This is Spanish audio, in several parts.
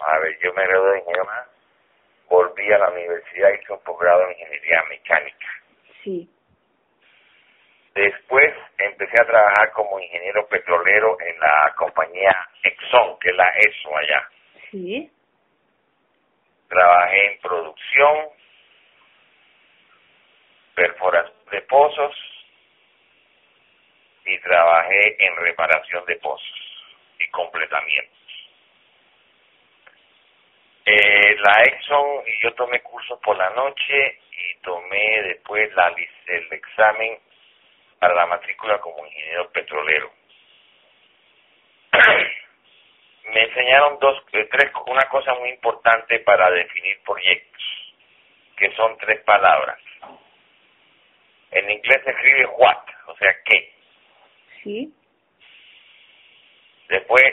a ver, yo me gradué de ingeniero, volví a la universidad, hice un posgrado en ingeniería mecánica. Sí. Después empecé a trabajar como ingeniero petrolero en la compañía Exxon, que es la ESO allá. Sí. Trabajé en producción, perforación de pozos y trabajé en reparación de pozos y completamientos. La Exxon, y yo tomé cursos por la noche y tomé después el examen para la matrícula como ingeniero petrolero. Me enseñaron una cosa muy importante para definir proyectos, que son 3 palabras. En inglés se escribe what, o sea, qué. Sí. Después,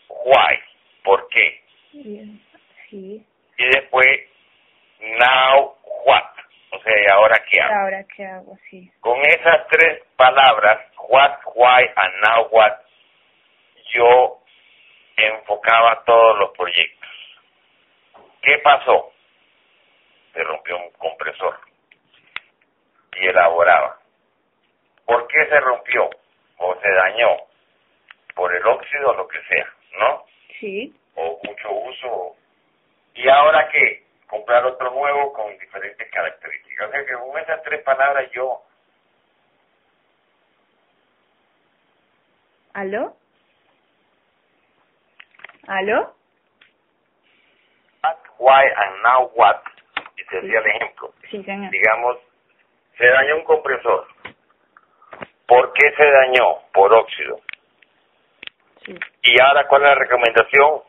why, por qué. Bien. Sí. Y después, now what, o sea, ¿y ahora qué hago? ¿Ahora qué hago? Sí. Con esas 3 palabras, what, why, and now what, yo enfocaba todos los proyectos. ¿Qué pasó? Se rompió un compresor y elaboraba. ¿Por qué se rompió o se dañó? Por el óxido o lo que sea, ¿no? Sí. O mucho uso. ¿Y ahora qué? Comprar otro nuevo con diferentes características. O sea que con esas 3 palabras yo... ¿Aló? ¿Aló? What, why, and now what. Y te decía el ejemplo. Sí, señor. Digamos, se dañó un compresor. ¿Por qué se dañó? Por óxido. Sí. Y ahora, ¿cuál es la recomendación?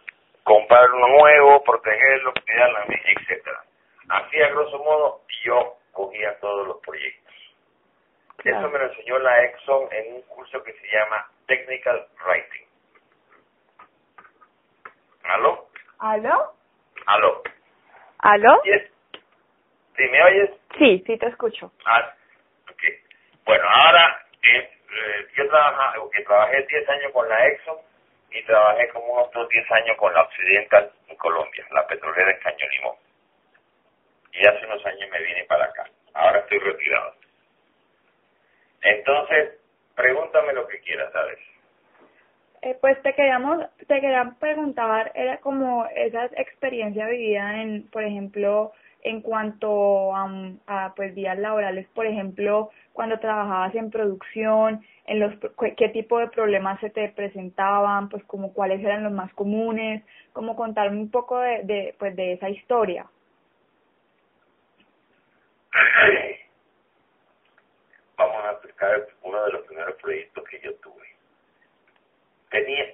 Comprar uno nuevo, protegerlo, cuidarlo, etcétera. Así, a grosso modo, yo cogía todos los proyectos. Claro. Eso me lo enseñó la Exxon en un curso que se llama Technical Writing. ¿Aló? ¿Aló? ¿Aló? ¿Aló? Yes. ¿Sí me oyes? Sí, sí te escucho. Ok. Bueno, ahora yo trabajé 10 años con la Exxon y trabajé como unos otros 10 años con la Occidental en Colombia, la petrolera en Caño Limón. Y hace unos años me vine para acá. Ahora estoy retirado. Entonces, pregúntame lo que quieras, ¿sabes? Pues te quería preguntar, era como esa experiencia vivida en, por ejemplo, en cuanto a pues días laborales, por ejemplo, cuando trabajabas en producción, en qué tipo de problemas se te presentaban, pues como cuáles eran los más comunes, como contarme un poco de esa historia. Vamos a explicar uno de los primeros proyectos que yo tuve.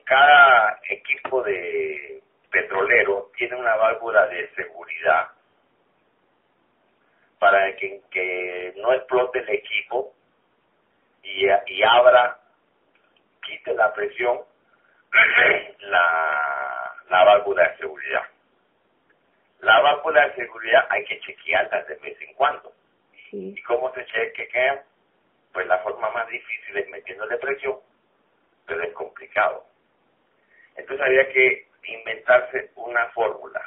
Cada equipo de petrolero tiene una válvula de seguridad para que no explote el equipo y quite la presión la válvula de seguridad. La válvula de seguridad hay que chequearla de vez en cuando. Sí. ¿Y cómo se chequea? Pues la forma más difícil es metiéndole presión, pero es complicado. Entonces había que inventarse una fórmula.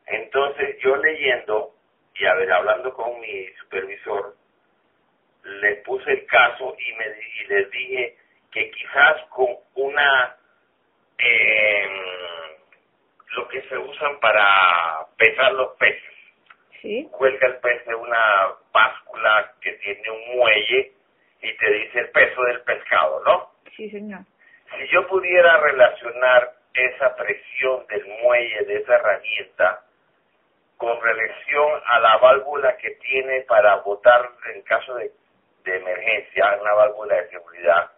Entonces yo leyendo y hablando con mi supervisor, le puse el caso y les dije que quizás con lo que se usan para pesar los peces. Sí. Cuelga el pez de una báscula que tiene un muelle y te dice el peso del pescado, ¿no? Sí, señor. Si yo pudiera relacionar esa presión del muelle de esa herramienta con relación a la válvula que tiene para botar en caso de emergencia, una válvula de seguridad,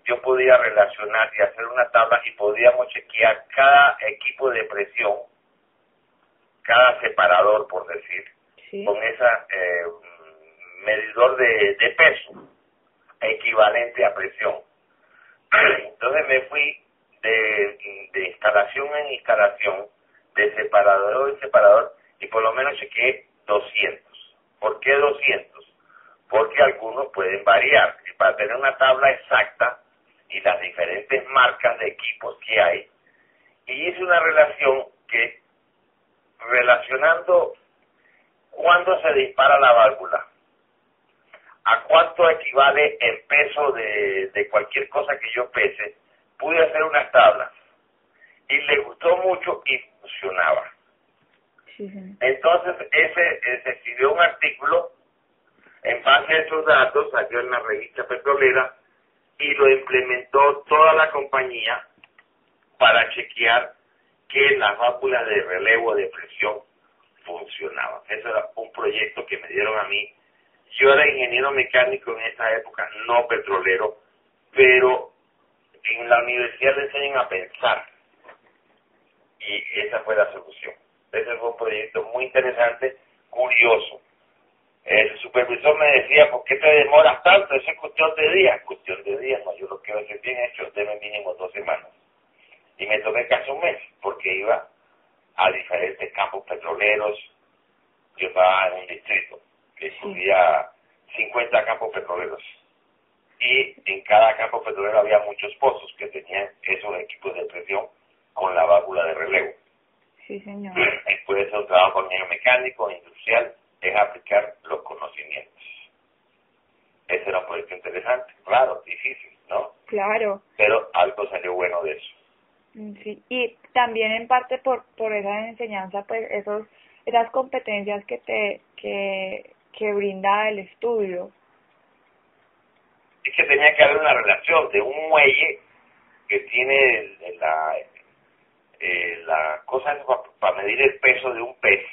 yo podía relacionar y hacer una tabla y podíamos chequear cada equipo de presión, cada separador, por decir, Sí. con esa medidor de peso equivalente a presión. Entonces me fui de instalación en instalación, de separador en separador, y por lo menos chequeé 200. ¿Por qué 200? Porque algunos pueden variar. Y para tener una tabla exacta y las diferentes marcas de equipos que hay, y hice una relación que, relacionando cuándo se dispara la válvula, a cuánto equivale el peso de cualquier cosa que yo pese, pude hacer unas tablas y le gustó mucho y funcionaba. Sí, sí. Entonces se escribió un artículo en base a esos datos, salió en la revista petrolera y lo implementó toda la compañía para chequear que las válvulas de relevo de presión funcionaban. Ese era un proyecto que me dieron a mí. Yo era ingeniero mecánico en esa época, no petrolero, pero en la universidad le enseñan a pensar y esa fue la solución. Ese fue un proyecto muy interesante, curioso. El supervisor me decía, ¿por qué te demoras tanto? Eso es cuestión de días. Cuestión de días, no, yo lo quiero hacer bien hecho, deme mínimo 2 semanas. Y me tomé casi un mes, porque iba a diferentes campos petroleros. Yo estaba en un distrito que incluía 50 campos petroleros. Y en cada campo petrolero había muchos pozos que tenían esos equipos de presión con la válvula de relevo. Sí, señor. Puede ser un trabajo ingeniero mecánico, industrial, es aplicar los conocimientos. Ese era un proyecto interesante, raro, difícil, ¿no? Claro. Pero algo salió bueno de eso. Sí, y también en parte por esa enseñanza, pues esas competencias que brinda el estudio. Es que tenía que haber una relación de un muelle que tiene la cosa para medir el peso de un pez,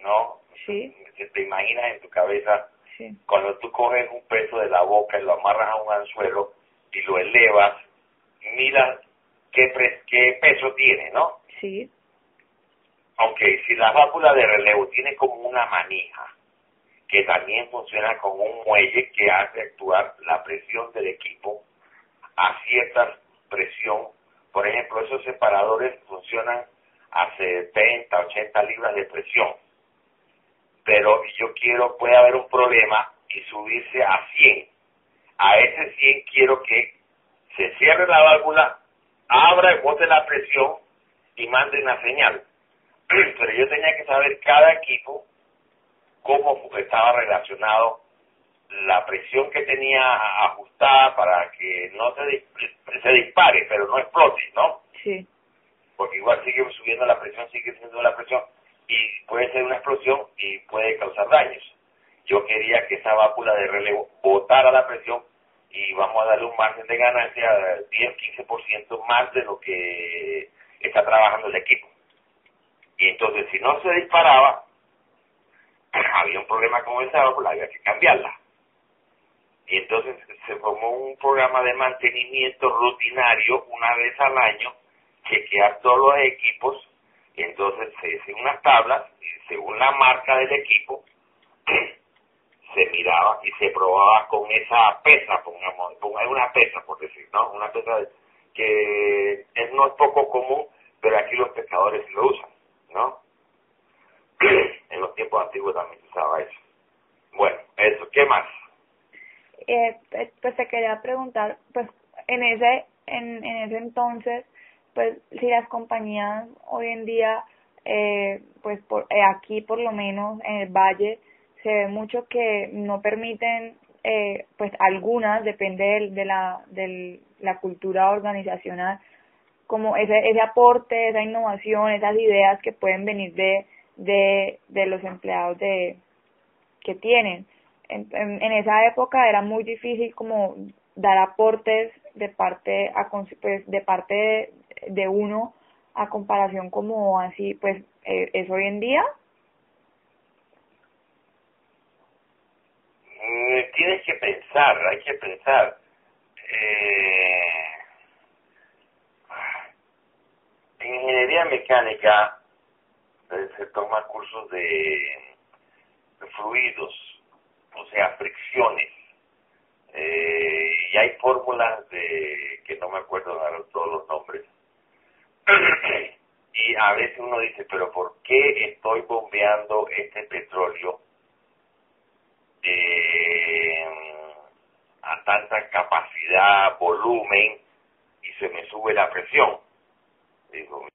¿no? Sí. Si te imaginas en tu cabeza, Sí. cuando tú coges un peso de la boca y lo amarras a un anzuelo y lo elevas, miras qué peso tiene, ¿no? Sí. Aunque si la válvula de relevo tiene como una manija, que también funciona como un muelle que hace actuar la presión del equipo a cierta presión. Por ejemplo, esos separadores funcionan a 70, 80 libras de presión. Pero puede haber un problema y subirse a 100. A ese 100 quiero que se cierre la válvula, abra y bote la presión y mande una señal. Pero yo tenía que saber cada equipo cómo estaba relacionado, la presión que tenía ajustada para que no se dispare, pero no explote, ¿no? Sí. Porque igual sigue subiendo la presión, sigue subiendo la presión, y puede ser una explosión y puede causar daños. Yo quería que esa válvula de relevo botara la presión y vamos a darle un margen de ganancia 10-15% más de lo que está trabajando el equipo. Y entonces, si no se disparaba, había un problema con esa válvula, había que cambiarla. Y entonces se formó un programa de mantenimiento rutinario una vez al año, chequear todos los equipos, y entonces se hacen unas tablas, y según la marca del equipo, se miraba y se probaba con esa pesa, pongamos una pesa, por decir, ¿no? Una pesa que no es poco común, pero aquí los pescadores lo usan, ¿no? En los tiempos antiguos también se usaba eso. Bueno, eso, ¿qué más? Pues te quería preguntar, pues en ese entonces, pues si las compañías hoy en día, pues aquí por lo menos en el Valle, se ve mucho que no permiten, pues algunas, depende de la cultura organizacional, como ese aporte, esa innovación, esas ideas que pueden venir de los empleados que tienen. En esa época era muy difícil como dar aportes de parte de uno a comparación como así pues es hoy en día. Tienes que pensar, hay que pensar. En ingeniería mecánica se toman cursos de fluidos, o sea, fricciones. Y hay fórmulas que no me acuerdo ahora todos los nombres. Y a veces uno dice, pero ¿por qué estoy bombeando este petróleo a tanta capacidad, volumen, y se me sube la presión? Digo,